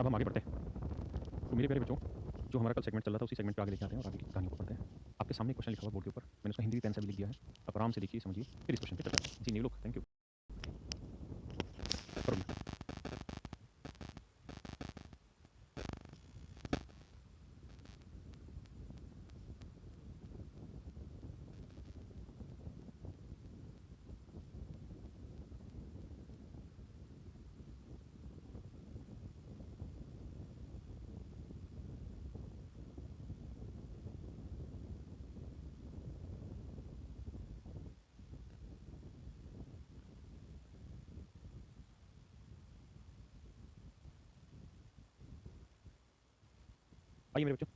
अब हम आगे बढ़ते हैं। तो मेरे प्यारे बच्चों, जो हमारा कल सेगमेंट चल रहा था उसी सेगमेंट पे आगे लेके आते हैं और आगे की कहानियों को पढ़ते हैं। आपके सामने क्वेश्चन लिखा हुआ बोर्ड के ऊपर, मैंने उसको हिंदी भी पेन से भी लिख दिया है। आप आराम से देखिए, समझिए, फिर इस क्वेश्चन पे चलते हैं। जी नीलू, थैंक यू। आइए मेरे बच्चों,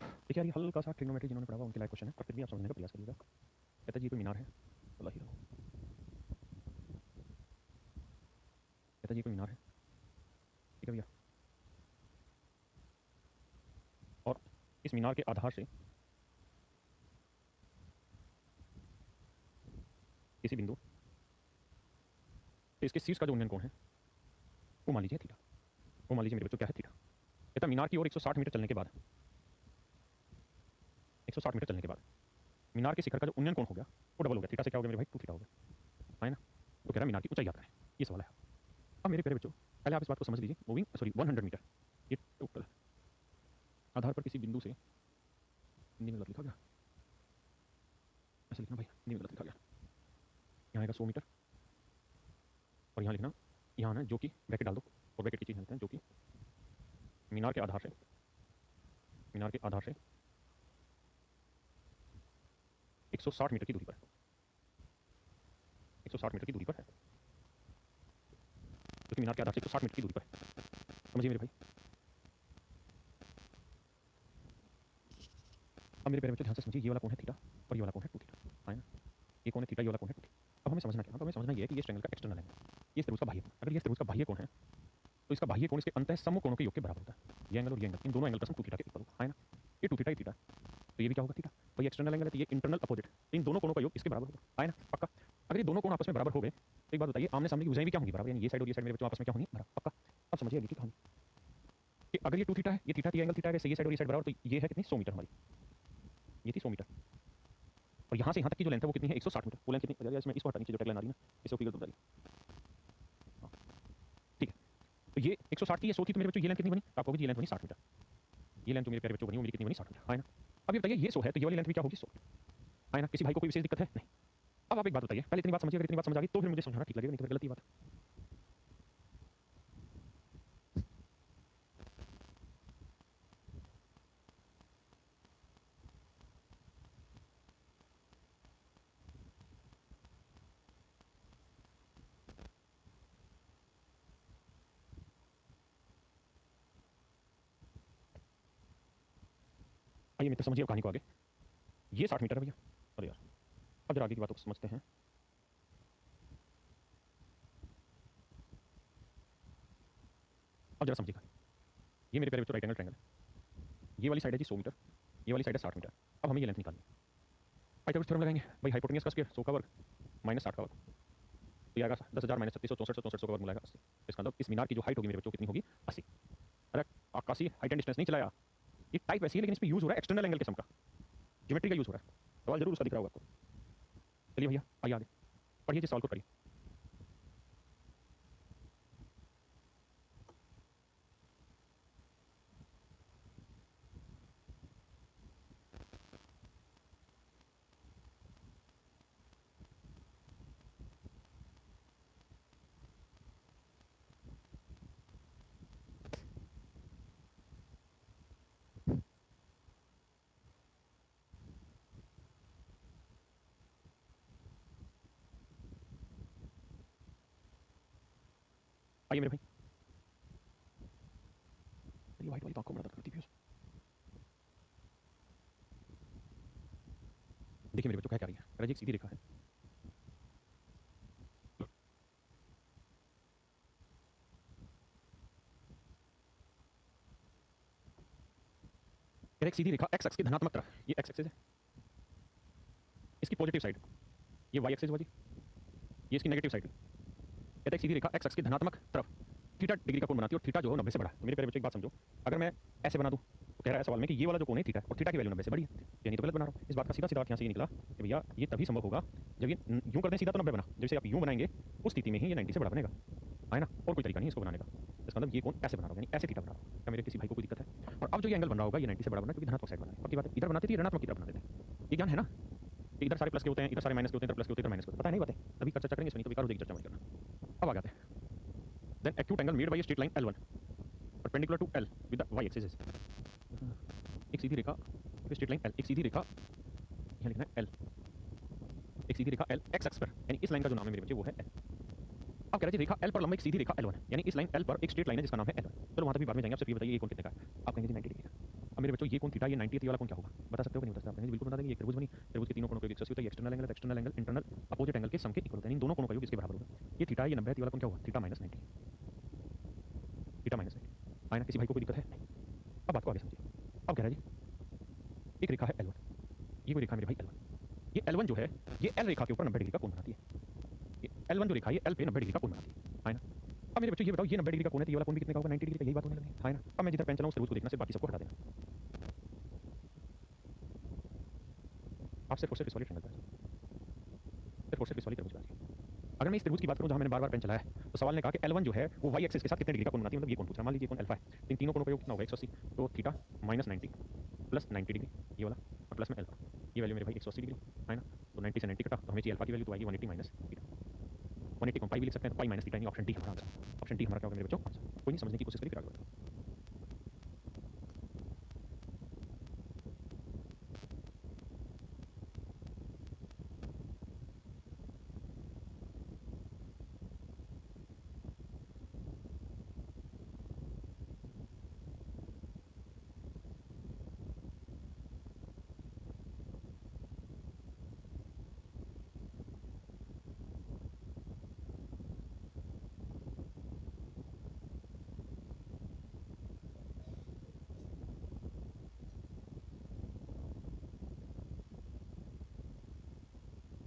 देखिए यार, ये हल्का सा ट्रिग्नोमेट्री जिन्होंने पढ़ा हुआ उनके लायक क्वेश्चन है, पर फिर भी आप समझने का प्रयास करिएगा। कहता है जी, कोई मीनार है, अल्लाह ही रहो। कहता है जी, कोई मीनार है, ठीक है भैया, और इस मीनार के आधार से किसी बिंदु पे इसके शीर्ष का जो उन्नयन कोण है वो मान लीजिए थीटा। वो मान लीजिए मेरे बच्चों क्या है, थीटा। कहता है मीनार की ओर 160 मीटर चलने के बाद, 160 मीटर चलने के बाद मीनार के शिखर का जो उन्नयन कोण हो गया वो डबल हो गया। थीटा से क्या हो गया मेरे भाई, 2 थीटा हो गया, है ना। तो कह रहा है मीनार की ऊंचाई याद करें, ये सवाल है। अब मेरे प्यारे बच्चों, पहले आप इस बात को समझ लीजिए, मूविंग सॉरी 100 मीटर, ये टोटल आधार पर किसी बिंदु से, हिंदी में गलत लिखा गया, ऐसे लिखना भाई, हिंदी में गलत लिखा गया। यहाँ आएगा 100 मीटर और यहाँ लिखना, यहाँ आना जो कि ब्रैकेट डाल दो और ब्रैकेट की चीज लिखते हैं जो कि मीनार के आधार से, मीनार के आधार से 160 मीटर की दूरी पर, 160 मीटर की दूरी पर है, जो कि मीनार के आधार से 160 मीटर की दूरी पर है। समझिए मेरे भाई। अब मेरे प्यारे बच्चों ध्यान से समझिए, ये वाला कोण है थीटा और ये वाला कोण है 2 थीटा, है ना। ये कोण है थीटा, ये वाला कोण है 2 थीटा। अब हमें समझना क्या है, अब हमें समझना ये है कि ये ट्रायंगल का एक्सटर्नल एंगल, ये त्रिभुज का बाह्य कोण। अगर ये त्रिभुज का बाह्य कोण है तो इसका बाह्य कोण इसके अंतः सम कोणों के योग के बराबर होता है। ये एंगल और ये एंगल, इन दोनों एंगल का सम 2 थीटा के इक्वल होगा, है ना। ये 2 थीटा, ये थीटा, तो ये भी क्या होगा, थीटा। तो ये एक्सटर्नल एंगल है, तो ये इंटरनल अपोजिट, इन दोनों कोणों का योग इसके बराबर होगा, है ना, पक्का। अगर ये दोनों कोण आपस में बराबर हो गए तो एक बात बताइए, आमने सामने की भुजाएं भी क्या होंगी, बराबर, यानी ये साइड और ये साइड मेरे बच्चों आपस में क्या होंगी, बराबर, पक्का। अब समझिए आगे की कहानी कि अगर ये 2 थीटा है, ये थीटा थी एंगल थीटा है, ये साइड और ये साइड बराबर, तो ये है कितनी, 100 मीटर हमारी, ये थी 100 मीटर। और यहाँ से यहाँ तक की जो लेंथ है वो कितनी है, 160 मीटर। वो लेंथ कितनी, यार इसमें इसको हटा नीचे, जो टैगलाइन आ रही है ना, इसको फिगर बताइए, ठीक है। तो ये 160 थी, ये 100 थी, तो मेरे बच्चों ये लेंथ कितनी बनी, तो आपको ये लेंथ बनी 60 मीटर। ये लेंथ जो मेरे प्यारे बच्चों बनी वो मेरी कितनी बनी, 60 मीटर, है ना। अब ये बताइए, ये 100 है तो ये वाली लेंथ भी क्या होगी, 100, है ना। किसी भाई को कोई विशेष दिक्कत है, नहीं। अब आप एक बात बताइए, पहले इतनी बात समझिए, अगर इतनी बात समझ आ गई तो फिर मुझे समझाना ठीक लगेगा, नहीं तो फिर गलत ही बात है। आइए मित्र समझिए कहानी को आगे। ये 60 मीटर है भैया, अरे यार, अब जरा आगे की बातों को समझते हैं। अब जरा समझिएगा, ये मेरे प्यारे बच्चों राइट एंगल ट्रायंगल है, ये वाली साइड है जी 100 मीटर, ये वाली साइड है 60 मीटर। अब हमें ये लेंथ निकालनी है। पाइथागोरस थ्योरम लगाएंगे भाई, हाइपोटेन्यूज का स्क्वायर 100 का वर्ग माइनस 60 का वर्ग, तो ये आएगा 10,000 माइनस 3664, 64 का वर्ग मिलाएगा 80। इसका मतलब इस मीनार की जो हाइट होगी मेरे बच्चों कितनी होगी, 80। अरे आकाशी हाइट एंड डिस्टेंस नहीं चलाया, ये टाइप ऐसी है लेकिन इसमें यूज हो रहा है एक्सटर्नल एंगल के सम का, ज्योमेट्री का यूज हो रहा है। सवाल जरूर उसका दिख रहा होगा आपको। चलिए भैया आइए आगे पढ़िए, सवाल को पढ़िए। आइए मेरे भाई, ये व्हाइट वाली तो आंखों में दर्द करती थी। देखिए मेरे बच्चों क्या रही है, कह रही है एक सीधी रेखा है, कह रहा है एक सीधी रेखा एक्स एक्स की धनात्मक तरफ, ये एक्स एक्सिस है, इसकी पॉजिटिव साइड, ये वाई एक्सिस हुआ जी, ये इसकी नेगेटिव साइड। कहता है एक सीधी रेखा एक्स एक्स की धनात्मक तरफ थीटा डिग्री का कोण बनाती है और थीटा जो है 90 से बड़ा है। तो मेरे प्यारे बच्चों एक बात समझो, अगर मैं ऐसे बना दूं तो कह रहा है सवाल में कि ये वाला जो कोण है थीटा और थीटा की वैल्यू 90 से बड़ी है, यानी तो गलत बना रहा हूं। इस बात का सीधा सीधा अर्थ यहाँ से ये निकला कि भैया ये तभी संभव होगा जब ये यूं करते हैं सीधा तो 90 बना, जैसे आप यूं बनाएंगे उस स्थिति में ही ये 90 से बड़ा बनेगा, है ना, और कोई तरीका नहीं इसको बनाने का। इसका मतलब ये कोण ऐसे बना रहा हूं, यानी ऐसे थीटा बना रहा हूं। क्या मेरे किसी भाई को कोई दिक्कत है? और अब जो ये एंगल बन रहा होगा ये 90 से बड़ा बना क्योंकि धनात्मक साइड बना है। पक्की बात है, इधर बनाते थे ऋणात्मक की तरफ बना देते, ये ज्ञान है ना कि इधर सारे प्लस के होते हैं, इधर सारे माइनस के होते हैं, इधर प्लस के होते हैं, इधर माइनस के होते हैं, पता है नहीं बातें, तभी चर्चा करेंगे, इसमें नहीं तो बेकार हो जाएगी चर्चा मत करना। अब आ जाते हैं, then acute angle made by straight line L1 perpendicular to L with the y axis is, एक सीधी रेखा, एक स्ट्रेट लाइन L, एक सीधी रेखा, यहाँ लिखना है L, एक सीधी रेखा L x एक्स पर, यानी इस लाइन का जो नाम है मेरे बच्चे वो है L। अब कह रहे हैं रेखा L पर लंबा एक सीधी रेखा L1 है, यानी इस लाइन L पर एक स्ट्रेट लाइन है जिसका नाम है L1। चलो वहां तक भी बाद में जाएंगे, आप सिर्फ ये बताइए ये कोण कितने का है? आप कहेंगे जी 90 डिग्री का। अब मेरे बच्चों ये कोण थीटा, ये 90 है, तो ये वाला कोण क्या होगा? बता सकते हो कि नहीं बता सकते? आप कहेंगे बिल्कुल बता देंगे, ये त्रिभुज बनी, त्रिभुज के तीनों कोणों का योग 180 होता है, ये एक्सटर्नल एंगल है, external angle internal opposite angle के सम के इक्वल होता है, इन दोनों कोणों का योग इसके बराबर होगा। ये थीटा, ये 90 है, तो ये वाला कोण क्या होगा? थीटा माइनस 90, थीटा माइनस 90, है ना? किसी भाई को कोई दिक्कत है? नहीं। अब बात को आगे समझिए। अब कह रहा है जी एक रेखा है L1, ये कोई रेखा है मेरे भाई L1, ये L1 जो है ये L रेखा के ऊपर 90 डिग्री का कोण बनाती है। ये L1 जो रेखा है ये L पे 90 डिग्री का कोण बनाती है ना? अब मेरे बच्चों ये बताओ ये 90 डिग्री का कोण है तो ये वाला कोण भी कितने का होगा? 90 डिग्री का, यही बात होने लगी है ना? अब मैं जिधर पेन चलाऊं उस त्रिभुज को देखना, सिर्फ बाकी सबको हटा देना। आप सिर्फ और सिर्फ इस वाले ट्रायंगल पर आ जाओ, सिर्फ और सिर्फ इस वाले त्रिभुज पर आ जाइए। अगर मैं इस त्रिभुज की बात करूं जहां मैंने बार-बार पेन चलाया है, तो सवाल ने कहा कि L1 जो है वो y एक्सिस के साथ कितने डिग्री का कोण बनाती है, मतलब ये कोण पूछ रहा है। मान लीजिए कोण अल्फा है, इन तीनों कोणों का योग कितना होगा? 180, तो थीटा माइनस 90 प्लस 90 डिग्री ये वाला और प्लस में अल्फा, ये वैल्यू मेरे भाई 180 डिग्री है ना? तो 90 से 90 कटा तो हमें चाहिए अल्फा की वैल्यू, तो आएगी 180 माइनस थीटा। 180 को पाई भी लिख सकते हैं, तो पाई माइनस थीटा, यानी ऑप्शन डी हमारा आंसर। ऑप्शन डी हमारा क्या होगा मेरे बच्चों? आंसर। कोई नहीं, समझने की कोशिश करिए फिर आगे बढ़ते हैं।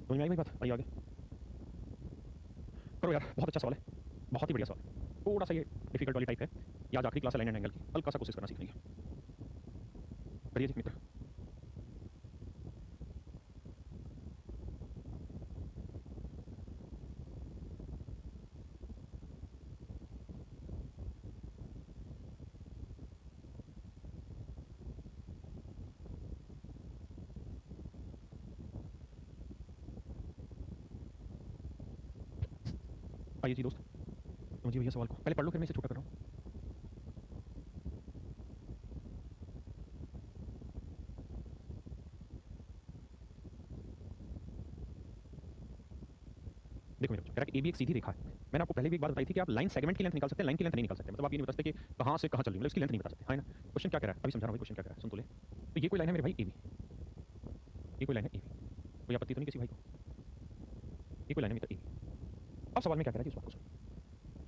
समझ में आई मेरी बात? आइए आगे करो यार, बहुत अच्छा सवाल है, बहुत ही बढ़िया सवाल है। थोड़ा सा ये डिफिकल्ट वाली टाइप है, ये आज आखिरी क्लास है लाइन एंड एंगल की, हल्का सा कोशिश करना सीखने की। करिए जी मित्र। आइए जी दोस्त, समझिए भैया सवाल को, पहले पढ़ लो फिर मैं इसे छोटा कर रहा हूँ। देखो मेरे बच्चों, कह रहा है कि AB एक सीधी रेखा है। मैंने आपको पहले भी एक बात बताई थी कि आप लाइन सेगमेंट की लेंथ निकाल सकते हैं, लाइन की लेंथ नहीं निकाल सकते। मतलब आप ये नहीं बता सकते कि कहाँ से कहाँ चल रही है, मतलब इसकी लेंथ नहीं बता सकते, है ना? क्वेश्चन क्या कह रहा है अभी समझा रहा हूँ, क्वेश्चन क्या कह रहा है सुन तो ले। तो ये कोई लाइन है मेरे भाई AB, ये कोई लाइन है AB, कोई आपत्ति तो नहीं किसी भाई को? ये कोई लाइन है मित्र AB। अब सवाल में क्या कह रहा है जी, उस बात को सुनिए।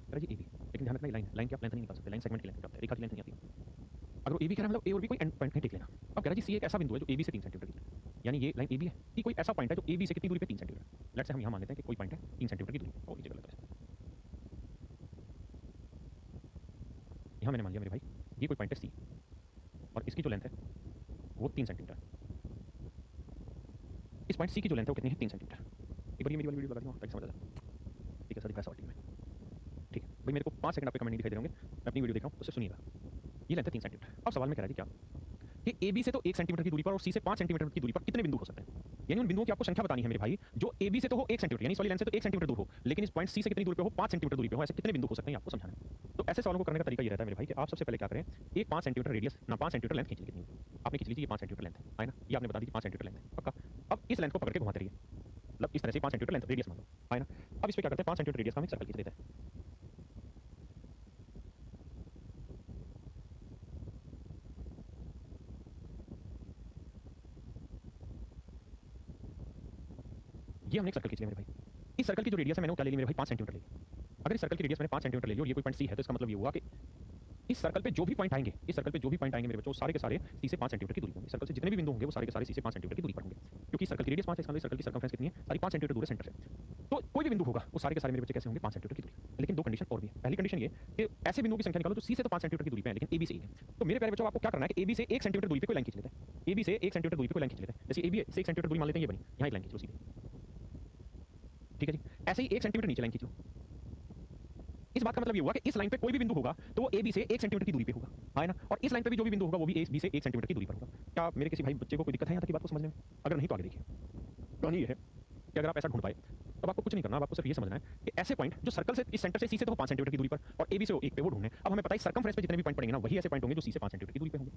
कह रहा है जी AB, लेकिन ध्यान रखना लाइन है, लाइन की आप लेंथ नहीं निकाल सकते, लाइन सेगमेंट की लेंथ निकालते हैं, रेखा की लेंथ नहीं आती। अगर AB कह रहा है मतलब A और B कोई एंड पॉइंट नहीं टिक लेना। अब कह रहा है जी C एक ऐसा बिंदु है जो AB से 3 सेंटीमीटर की दूरी पर, यानी ये लाइन AB है, C कोई ऐसा पॉइंट है जो AB से कितनी दूरी पे 3 सेंटीमीटर। लेट्स से हम यहाँ मान लेते हैं कि कोई पॉइंट है 3 सेंटीमीटर की दूरी पे, और नीचे गलत है। यहाँ मैंने मान लिया मेरे भाई ये कोई पॉइंट है C और इसकी जो लेंथ है वो 3 सेंटीमीटर है। इस पॉइंट C की जो लेंथ है वो कितनी है? 3 सेंटीमीटर। एक बार ये मेरी वाली वीडियो लगा दूँ ताकि समझ आ जाए। ठीक है सर, दिखाया सवाल ठीक में। ठीक है भाई, मेरे को 5 सेकंड आपके कमेंट नहीं दिखाई दे रहे होंगे, मैं अपनी वीडियो देख रहा हूँ तो सिर्फ सुनिएगा। ये लेंथ है 3 सेंटीमीटर। अब सवाल में कह रहा है जी क्या कि AB से तो 1 सेंटीमीटर की दूरी पर और C से 5 सेंटीमीटर की दूरी पर कितने बिंदु हो सकते हैं? यानी उन बिंदुओं की आपको संख्या बतानी है मेरे भाई, जो AB से तो हो 1 सेंटीमीटर, यानी इस वाली लाइन से तो 1 सेंटीमीटर दूर हो, लेकिन इस पॉइंट C से कितनी दूरी पे हो? 5 सेंटीमीटर दूरी पे हो। ऐसे कितने बिंदु हो सकते हैं आपको समझाना है। तो ऐसे सवालों को करने का तरीका ये रहता है मेरे भाई कि आप सबसे पहले क्या करें, एक 5 सेंटीमीटर रेडियस ना 5 सेंटीमीटर लेंथ खींच लीजिए कितनी, आपने खींच लीजिए ये 5 सेंटीमीटर लेंथ है ना? ये आपने बता दी 5 सेंटीमीटर लेंथ है, पक्का। अब इस लेंथ को पकड़ के घुमाते रहिए, मतलब इस तरह से 5 सेंटीमीटर लेंथ रेडियस मान लो, है ना? अब इस पे क्या करते हैं, 5 सेंटीमीटर रेडियस का हम एक सर्कल खींच देते हैं। ये हमने एक सर्कल खींच लिया मेरे भाई। इस सर्कल की जो रेडियस है मैंने वो क्या ले ली मेरे भाई? 5 सेंटीमीटर ले ली। अगर इस सर्कल की रेडियस मैंने 5 सेंटीमीटर ले ली और ये कोई पॉइंट C है, तो इसका मतलब ये हुआ कि इस सर्कल पे जो भी पॉइंट आएंगे, इस सर्कल पे जो भी पॉइंट आएंगे मेरे बच्चों, सारे के सारे सी से 5 सेंटीमीटर की दूरी पे होंगे। सर्कल से जितने भी बिंदु होंगे वो सारे के सारे सी से 5 सेंटीमीटर की दूरी पर होंगे, क्योंकि सर्कल की रेडियस 5 है, इसका मतलब सर्कल की सर्कमफ्रेंस कितनी है, सारी 5 सेंटीमीटर दूर है सेंटर से। तो कोई भी बिंदु होगा वो सारे के सारे मेरे बच्चे कैसे होंगे, 5 सेंटीमीटर की दूरी। लेकिन दो कंडीशन और भी है। पहली कंडीशन ये कि ऐसे बिंदुओं की संख्या निकालो जो सी से तो 5 सेंटीमीटर की दूरी पे है, लेकिन ए बी से 1 है। तो मेरे प्यारे बच्चों आपको क्या करना है कि ए बी से 1 सेंटीमीटर दूरी पे कोई लाइन खींच लेते हैं। ए बी से 1 सेंटीमीटर दूरी पे कोई लाइन खींच लेते हैं। जैसे ए बी से 1 सेंटीमीटर दूरी मान लेते हैं, ये बनी, यहाँ एक लाइन खींच लो सीधे, ठीक है जी। ऐसे ही 1 सेंटीमीटर नीचे लाइन खींच लो। इस बात का मतलब ये हुआ कि इस लाइन पे कोई भी बिंदु होगा तो वो ए बी से 1 सेंटीमीटर की दूरी पे होगा, है ना। और इस लाइन पे भी जो भी बिंदु होगा वो भी ए बी से 1 सेंटीमीटर की दूरी पर होगा। क्या मेरे किसी भाई बच्चे को कोई दिक्कत है यहाँ तक की बात को समझने में? अगर नहीं तो आगे देखिए। कहानी ये है कि अगर आप ऐसा ढूंढ पाए तब आपको कुछ नहीं करना, आपको सिर्फ ये समझना है कि ऐसे पॉइंट जो सर्कल से, इस सेंटर से सी से तो 5 सेंटीमीटर की दूरी पर और ए बी से 1 पे वो ढूंढने। अब हमें पता है सर्कमफ्रेंस पे जितने भी पॉइंट पड़ेंगे ना वही ऐसे पॉइंट होंगे जो सी से 5 सेंटीमीटर की दूरी पे होंगे।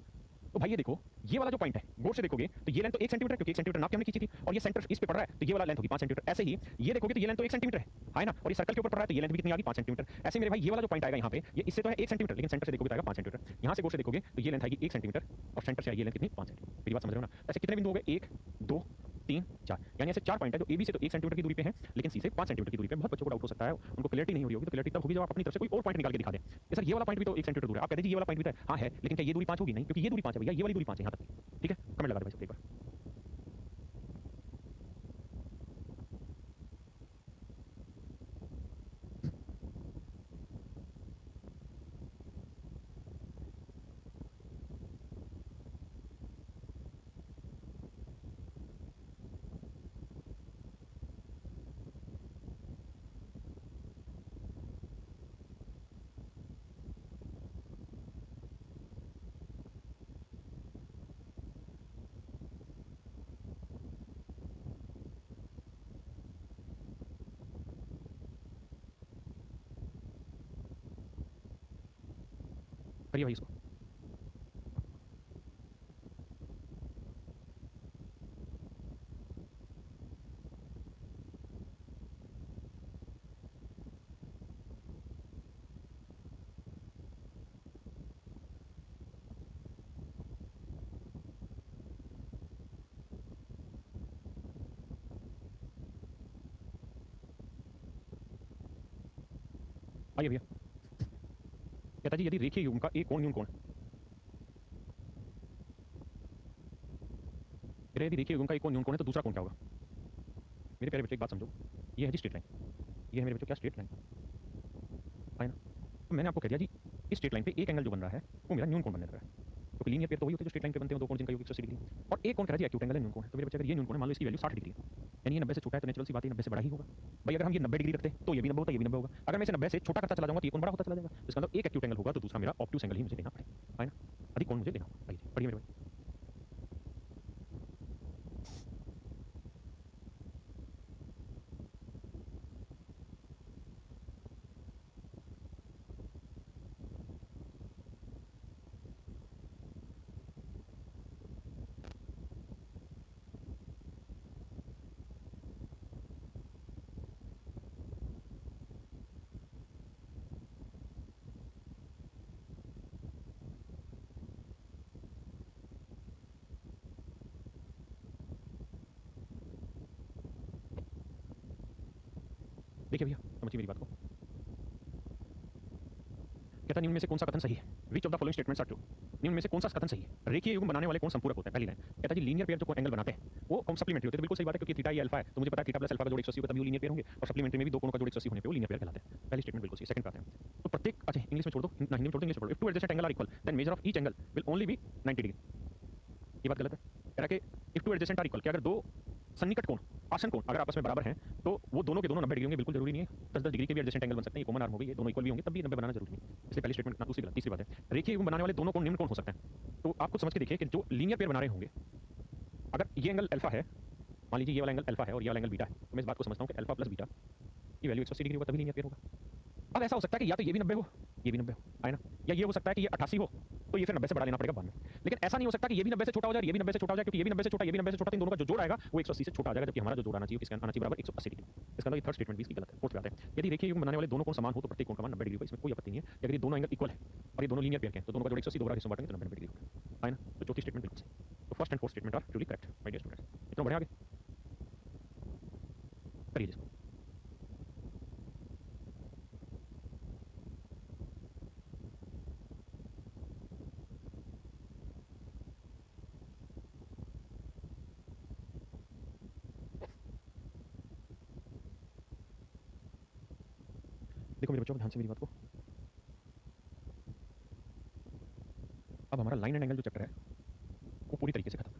तो भाई ये देखो, ये वाला जो पॉइंट है गौर से देखोगे तो ये लेंथ तो 1 सेंटीमीटर, क्योंकि 1 सेंटीमीटर नाप के हमने खींची थी, और ये सेंटर इस पे पड़ रहा है तो ये वाला लेंथ होगी 5 सेंटीमीटर। ऐसे ही ये देखोगे तो ये लेंथ तो 1 सेंटीमीटर है ना, और ये सर्कल के ऊपर पड़ रहा है तो ये लेंथ भी कितनी आ गई, 5 सेंटीमीटर। ऐसे मेरे भाई ये वाला जो पॉइंट आएगा यहाँ पे, ये इससे तो है 1 सेंटीमीटर, लेकिन सेंटर से देखोगे तो आएगा 5 सेंटीमीटर। यहाँ से गौर से देखोगे तो ये लेंथ आएगी 1 सेंटीमीटर और सेंटर से आएगी ये लेंथ कितनी, 5 सेंटीमीटर। मेरी बात समझ रहे हो ना? ऐसे कितने बिंदु हो गए, 1 2 3 4, यानी ऐसे 4 पॉइंट है जो ए बी से तो 1 सेंटीमीटर की दूरी पे है, लेकिन सी से 5 सेंटीमीटर की दूरी पे। बहुत बच्चों को डाउट हो सकता है, उनको क्लियरिटी नहीं हो रही होगी, तो क्लियरिटी तब होगी जब आप अपनी तरफ से कोई और पॉइंट निकाल के दिखा दें कि सर ये वाला पॉइंट भी तो 1 सेंटीमीटर दूर है। आप कहते हैं जी ये वाला पॉइंट भी तो है, हाँ है, लेकिन क्या ये दूरी 5 होगी? नहीं, क्योंकि ये दूरी 5 है भैया, ये वाली दूरी 5 है यहाँ तक की। ठीक है, कमेंट लगा दो भाई सब एक बार। करिए भाई इसको। आइए भैया। कहता जी यदि रेखीय युग्म का एक कोण न्यून कोण, यदि रेखीय युग्म का एक कोण न्यून कोण है तो दूसरा कोण क्या होगा? मेरे प्यारे बच्चे एक बात समझो, ये है जी स्ट्रेट लाइन, ये है मेरे बच्चों क्या, स्ट्रेट लाइन, है ना। तो मैंने आपको कह दिया जी इस स्ट्रेट लाइन पे एक एंगल जो बन रहा है वो मेरा न्यून कोण बनने लगा है, क्योंकि लीनियर पेयर तो वही होते हैं जो स्ट्रेट लाइन पे बनते हैं, दो कोण जिनका योग 180 डिग्री, और एक कोण कह रहा है जी एक्यूट एंगल है, न्यून कोण है। तो मेरे बच्चे अगर ये न्यून कोण है, मान लो इसकी वैल्यू 60 डिग्री है, यानी ये 90 से छोटा है तो नेचुरल सी बात है 90 से बड़ा ही होगा। भाई अगर हम ये 90 डिग्री रखते तो ये भी 90 होता, ये भी 90 होगा। अगर मैं इसे 90 से छोटा करता चला जाऊंगा तो ये कोण बड़ा होता चला जाएगा। इसका मतलब एक एक्यूट एंगल होगा तो दूसरा मेरा ऑब्ट्यूस एंगल ही मुझे लेना पड़ेगा, है ना। अधिक कोण मुझे लेना होगा। आइए पढ़िए मेरे भाई। देखिए भैया समझिए मेरी बात को। कहता निम्न में से कौन सा कथन सही है? Which of the following statements are true? निम्न में से कौन सा कथन सही है? रेखीय युग्म बनाने वाले कौन संपूरक होते हैं? पहली लाइन। कहता जी लीनियर पेयर जो एंगल बनाते हैं वो सप्लीमेंट्री होते हैं। बिल्कुल सही बात है, क्योंकि थीटा ये अल्फा है तो मुझे पता है थीटा प्लस अल्फा का जोड़ 180 होगा तभी वो लीनियर पेयर होंगे, और सप्लीमेंट्री में भी दो कोणों का जोड़ 180 होने पे वो लीनियर पेयर कहलाते हैं। पहली स्टेटमेंट बिल्कुल सही। सेकंड पे आते हैं। तो प्रत्येक, अच्छा इंग्लिश में छोड़ दो ना, हिंदी में छोड़ दो, इंग्लिश में पढ़ो। If two adjacent angle are equal then measure of each angle will only be 90 degree. ये बात गलत है। कह रहा है कि if two adjacent are equal, कि अगर दो सन्निकट कोण, आसन कोण अगर आपस में बराबर हैं तो वो दोनों के दोनों 90 डिग्री होंगे, बिल्कुल जरूरी नहीं है। 10-10 डिग्री के भी एडजेसेंट एंगल बन सकते हैं, ये कॉमन आर्म हो गई, ये दोनों इक्वल भी होंगे तब भी 90 बनाना जरूरी नहीं। इसलिए पहली स्टेटमेंट ना, दूसरी गलत। तीसरी बात है, रेखीय युग्म बनाने वाले दोनों कोण निम्न कोण हो सकते हैं। तो आप खुद समझ के देखिए कि जो लीनियर पेयर बना रहे होंगे, अगर ये एंगल अल्फा है, मान लीजिए ये वाला एंगल अल्फा है और ये वाला एंगल बीटा है, तो मैं इस बात को समझता हूँ कि अल्फा प्लस बीटा की वैल्यू 180 डिग्री होगा तभी लीनियर पेयर होगा। अब ऐसा हो सकता है कि या तो ये भी 90 हो, ये भी 90 हो, है ना, या ये हो सकता है कि ये 88 हो तो ये फिर 90 से बड़ा लेना पड़ेगा बाद में। लेकिन ऐसा नहीं हो सकता कि ये भी 90 से छोटा हो जाए, ये भी 90 से छोटा हो जाए, क्योंकि ये भी 90 से छोटा, ये भी 90 से छोटा, इन दोनों का जो जोड़ आएगा वो 180 से छोटा आ जाएगा, जबकि हमारा जो जोड़ आना चाहिए किसका आना चाहिए, बराबर 180 डिग्री। इसका मतलब ये थर्ड स्टेटमेंट भी इसकी गलत है। फोर्थ पे आते हैं, यदि रेखीय युग्म बनाने वाले दोनों कोण समान हो तो प्रत्येक कोण का मान 90 डिग्री होगा, इसमें कोई आपत्ति नहीं है। अगर ये दोनों एंगल इक्वल है और ये दोनों लीनियर पेयर के हैं तो दोनों का जोड़ 180 दोबारा हिस्सों बांटेंगे तो 90 डिग्री होगा, है ना। तो चौथी स्टेटमेंट बिल्कुल सही। तो first and fourth statement are truly correct my dear students. इतना बढ़िया आगे करिए जिसको। देखो मेरे बच्चों, ध्यान से मेरी बात को। अब हमारा लाइन एंड एंगल जो चैप्टर है वो पूरी तरीके से खत्म है।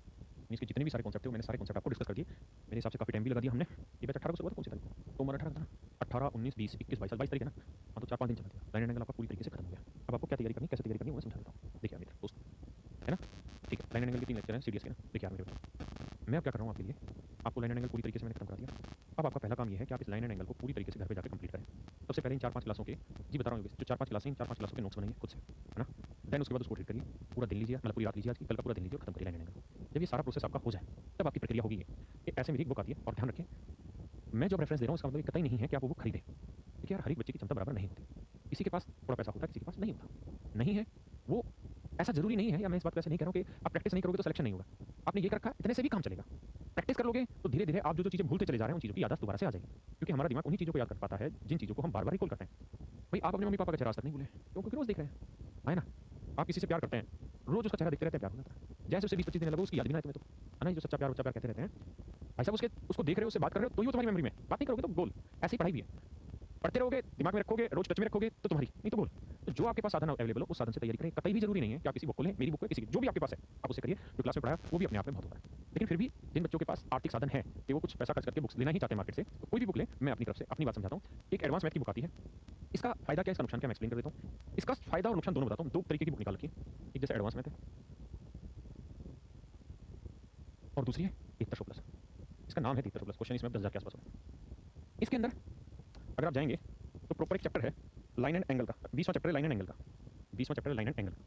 मीन्स कि जितने भी सारे कॉन्सेप्ट थे, मैंने सारे कॉन्सेप्ट आपको डिस्कस कर दिए। मेरे हिसाब से काफ़ी टाइम भी लगा दिया हमने। ये बैच 18 को शुरू हुआ था, कौन सी तारीख को? तो हमारा 18 था ना, 18, 19, 20, 21, 22, 22 तारीख है ना। हाँ, तो 4-5 दिन चला दिया। लाइन एंड एंगल आपका पूरी तरीके से खत्म हो गया। अब आपको क्या तैयारी करनी, कैसे तैयारी करनी है, वो मैं समझा देता हूँ। देखिए मेरे दोस्तों, है ना? ठीक है, लाइन एंड एंगल के 3 लेक्चर हैं सीडीएस के ना। देखिए यार मेरे बच्चों, मैं अब क्या कर रहा हूँ आपके लिए, आपको लाइन एंड एंगल पूरी तरीके से मैंने खत्म करा दिया। अब आपका पहला काम ये है कि आप इस लाइन एंड एंगल को पूरी तरीके से घर पे जाकर कंप्लीट करें। सबसे पहले इन 4-5 क्लासों के, जी बता रहा हूँ, जो 4-5 क्लासें, इन 4-5 क्लासों के नोट्स बनाइए खुद से, है ना? देन उसके बाद उसको रीड करिए, पूरा दिन लीजिए, मतलब पूरी रात लीजिए आज की, कल का पूरा दिन लीजिए और खत्म करिए लाइन एंड एंगल को। जब ये सारा प्रोसेस आपका हो जाए, तब आपकी प्रक्रिया होगी ये ऐसे मेरी एक बुक आती है, और ध्यान रखें, मैं जो रेफरेंस दे रहा हूँ इसका मतलब कतई नहीं है कि आप वो बुक खरीदें, क्योंकि यार हर एक बच्चे की क्षमता बराबर नहीं होती। किसी के पास थोड़ा पैसा होता है, किसी के पास नहीं होता। नहीं है वो, ऐसा जरूरी नहीं है, या मैं इस बात को ऐसे नहीं कह रहा हूँ कि आप प्रैक्टिस नहीं करोगे तो सिलेक्शन नहीं होगा। आपने ये कर रखा, इतने से भी काम चलेगा। प्रैक्टिस कर लोगे तो धीरे धीरे आप जो चीज़ें भूलते चले जा रहे हैं उन चीज़ों की याददाश्त दोबारा से आ जाएगी, क्योंकि हमारा दिमाग उन्हीं चीज़ों को याद कर पाता है जिन चीज़ों को हम बार बार रिकॉल करते हैं। भाई आप अपने मम्मी पापा का चेहरा आज तक नहीं भूले, क्यों? क्योंकि रोज देख रहे हैं, है ना? आप किसी से प्यार करते हैं, रोज उसका चेहरा देखते रहते हैं, प्यार हो जाता है। जैसे उसे 20-25 दिन लगो उसकी याद भी ना आए तुम्हें, तो है ना? जो सच्चा प्यार कहते रहते हैं, भाई साहब उसको देख रहे हो, उससे बात कर रहे हो, तो ही वो तुम्हारी मेमोरी में। बात नहीं करोगे तो गोल। ऐसी पढ़ाई भी है, पढ़ते रहोगे, दिमाग में रखोगे, रोज टच में रखोगे तो तुम्हारी, नहीं तो गोल। तो जो आपके पास साधन अवेलेबल हो उस साधन से तैयारी करें। कतई भी जरूरी नहीं है कि आप किसी बुक को लें, मेरी बुक है, किसी की, जो भी आपके पास है आप उसे करिए। जो क्लास में पढ़ाया वो भी अपने आप में बहुत होता है। लेकिन फिर भी जिन बच्चों के पास आर्थिक साधन है कि वो कुछ पैसा खर्च करके बुक्स लेना ही चाहते हैं मार्केट से, तो कोई भी बुक ले, मैं अपनी तरफ से अपनी बात समझाता हूँ। एक एडवांस मैथ की बुक आती है, इसका फायदा क्या है, इसका नुकसान क्या, मैं एक्सप्लेन कर देता हूँ। इसका फायदा और नुकसान दोनों बताता हूँ। 2 तरीके की बुक निकाल रखी है, एक जैसे एडवांस मैथ है और दूसरी है तीर्थशो प्लस। इसका नाम है तीर्थशो प्लस, क्वेश्चन इसमें 10,000 के आसपास होता है। इसके अंदर अगर आप जाएंगे तो प्रॉपर एक चैप्टर है लाइन एंड एंगल का, 20वां चैप्टर है लाइन एंड एंगल का, 20वां चैप्टर है लाइन एंड एंगल का,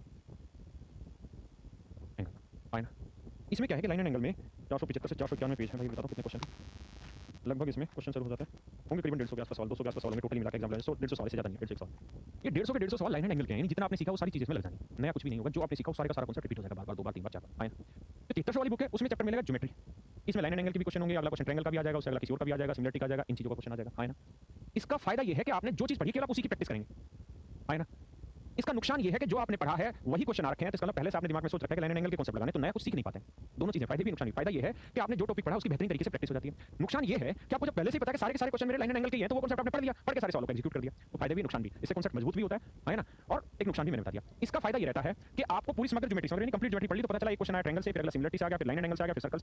है ना? इसमें क्या है कि लाइन एंड एंगल में 475 से 491 पेज है। भाई बताता हूँ कितने क्वेश्चन लगभग इसमें क्वेश्चन शुरू हो जाता है, होंगे करीबन 150 के आसपास सवाल, 200 के आसपास सवाल होंगे टोटली मिला के एग्जाम 150 सवाल से ज़्यादा नहीं है, 150 सवाल। ये 150 के 150 सवाल लाइन एंड एंगल के हैं, जितना आपने सीखा वो सारी चीज़ इसमें लग जानी, नया कुछ भी नहीं होगा। जो आपने सीखा वो सारे का सारा कॉन्सेप्ट रिपीट हो जाएगा बार बार, 2 बार 3 बार 4 बार, है ना? तो 73 वाली बुक है, उसमें चैप्टर मिलेगा ज्योमेट्री। इसमें लाइन एंड एंगल के भी क्वेश्चन होंगे, अगला क्वेश्चन ट्रायंगल का भी आ जाएगा, उससे अगला किसी और का भी आ जाएगा, सिमिलरिटी का आ जाएगा, इन चीज़ों का क्वेश्चन आ जाएगा, है ना? इसका फायदा ये है कि आपने जो चीज़ पढ़ी केवल आप उसी की प्रैक्टिस करेंगे, है ना? इसका नुकसान ये है कि जो आपने पढ़ा है वही क्वेश्चन आ रखे हैं, तो इसका मतलब पहले से आपने दिमाग में सोच रखा है कि लाइन एंड एंगल के कॉन्सेप्ट लगाने, तो नया कुछ सीख नहीं पाते हैं। दोनों चीजें, फायदे भी नुकसान भी। फायदा ये है कि आपने जो टॉपिक पढ़ा उसकी बेहतरीन तरीके से प्रैक्टिस हो जाती है। नुकसान ये है कि आपको जब पहले से ही पता है कि सारे के सारे क्वेश्चन मेरे लाइन एंड एंगल के ही हैं, तो वो कॉन्सेप्ट आपने पढ़ लिया, पढ़ के सारे सवालों को एग्जीक्यूट कर दिया। तो फायदे भी नुकसान भी, इससे कॉन्सेप्ट मजबूत भी होता है ना? और एक नुकसान भी मैंने बता दिया। इसका फायदा ये रहता है कि आपको पूरी समग्र ज्योमेट्री, समग्र यानी कंप्लीट ज्योमेट्री पढ़ ली तो पता चला एक क्वेश्चन आया ट्रायंगल से, फिर अगला सिमिलरिटी से आ गया, फिर लाइन एंड एंगल से आ गया, फिर सर्कल